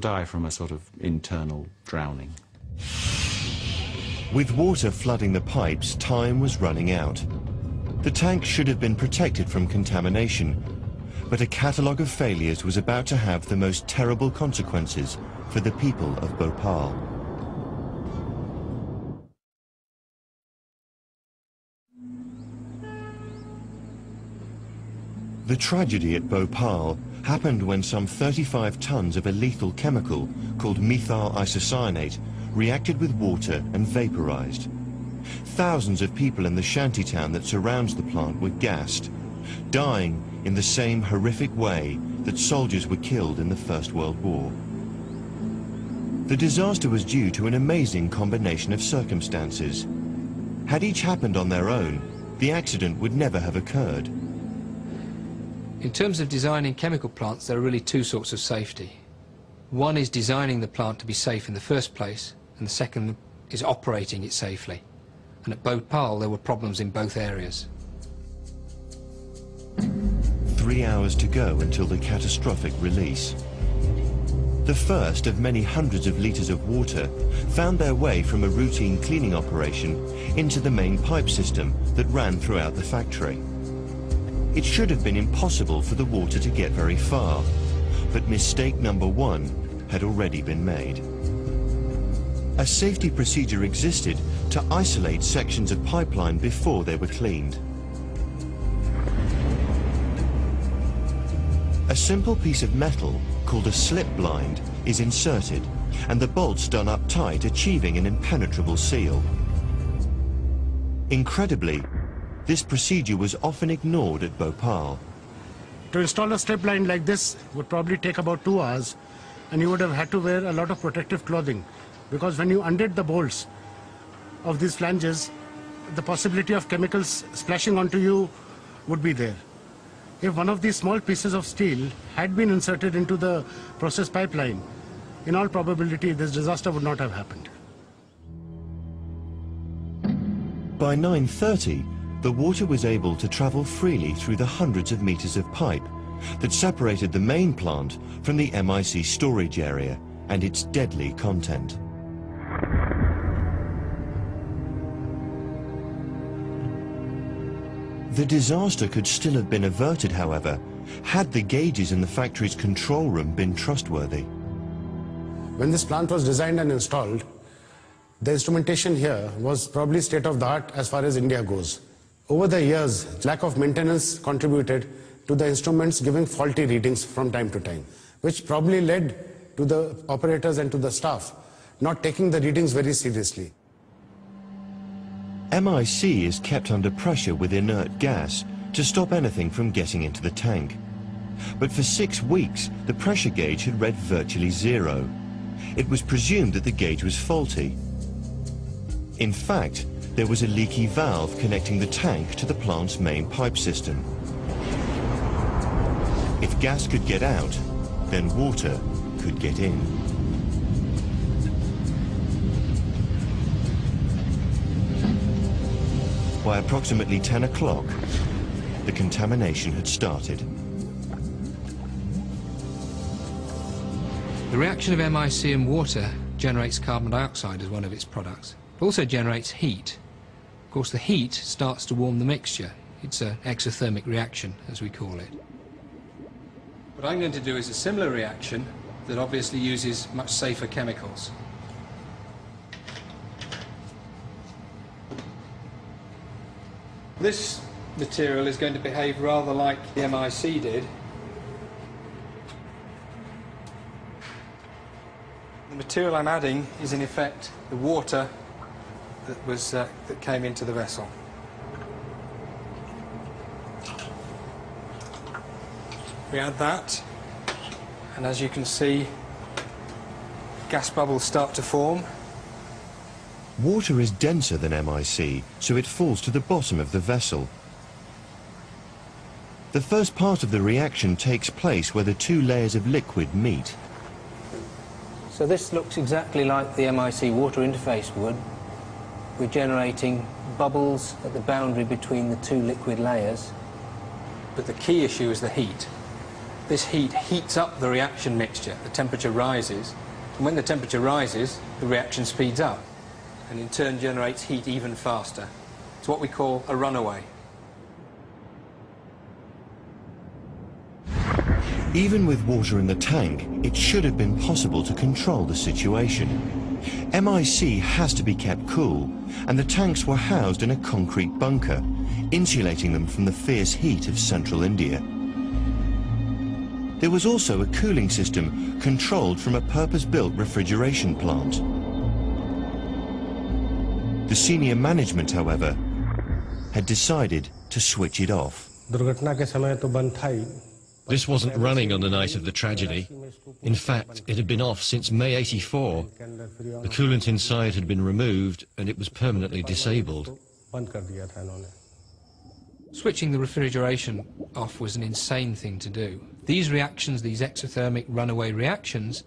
die from a sort of internal drowning. With water flooding the pipes, time was running out. The tank should have been protected from contamination, but a catalogue of failures was about to have the most terrible consequences for the people of Bhopal. The tragedy at Bhopal happened when some 35 tons of a lethal chemical called methyl isocyanate reacted with water and vaporized. Thousands of people in the shantytown that surrounds the plant were gassed, dying in the same horrific way that soldiers were killed in the First World War. The disaster was due to an amazing combination of circumstances. Had each happened on their own, the accident would never have occurred. In terms of designing chemical plants, there are really two sorts of safety. One is designing the plant to be safe in the first place, and the second is operating it safely. And at Bhopal, there were problems in both areas. 3 hours to go until the catastrophic release. The first of many hundreds of litres of water found their way from a routine cleaning operation into the main pipe system that ran throughout the factory. It should have been impossible for the water to get very far, but mistake number one had already been made. A safety procedure existed to isolate sections of pipeline before they were cleaned. A simple piece of metal called a slip blind is inserted and the bolts done up tight, achieving an impenetrable seal. Incredibly, this procedure was often ignored at Bhopal. To install a strip line like this would probably take about 2 hours, and you would have had to wear a lot of protective clothing, because when you undid the bolts of these flanges, the possibility of chemicals splashing onto you would be there. If one of these small pieces of steel had been inserted into the process pipeline, in all probability this disaster would not have happened. By 9:30, the water was able to travel freely through the hundreds of meters of pipe that separated the main plant from the MIC storage area and its deadly content. The disaster could still have been averted, however, had the gauges in the factory's control room been trustworthy. When this plant was designed and installed, the instrumentation here was probably state of the art as far as India goes. Over the years, lack of maintenance contributed to the instruments giving faulty readings from time to time, which probably led to the operators and to the staff not taking the readings very seriously. MIC is kept under pressure with inert gas to stop anything from getting into the tank. But for 6 weeks, the pressure gauge had read virtually zero. It was presumed that the gauge was faulty. In fact, there was a leaky valve connecting the tank to the plant's main pipe system. If gas could get out, then water could get in. By approximately 10 o'clock, the contamination had started. The reaction of MIC and water generates carbon dioxide as one of its products. It also generates heat. Of course, the heat starts to warm the mixture. It's an exothermic reaction, as we call it. What I'm going to do is a similar reaction that obviously uses much safer chemicals. This material is going to behave rather like the MIC did. The material I'm adding is in effect the water that came into the vessel. We add that, and as you can see, gas bubbles start to form. Water is denser than MIC, so it falls to the bottom of the vessel. The first part of the reaction takes place where the two layers of liquid meet. So this looks exactly like the MIC water interface would. We're generating bubbles at the boundary between the two liquid layers. But the key issue is the heat. This heat heats up the reaction mixture. The temperature rises, and when the temperature rises, the reaction speeds up, and in turn generates heat even faster. It's what we call a runaway. Even with water in the tank, it should have been possible to control the situation. MIC has to be kept cool, and the tanks were housed in a concrete bunker, insulating them from the fierce heat of central India. There was also a cooling system controlled from a purpose-built refrigeration plant. The senior management, however, had decided to switch it off. This wasn't running on the night of the tragedy. In fact, it had been off since May '84. The coolant inside had been removed and it was permanently disabled. Switching the refrigeration off was an insane thing to do. These reactions, these exothermic runaway reactions,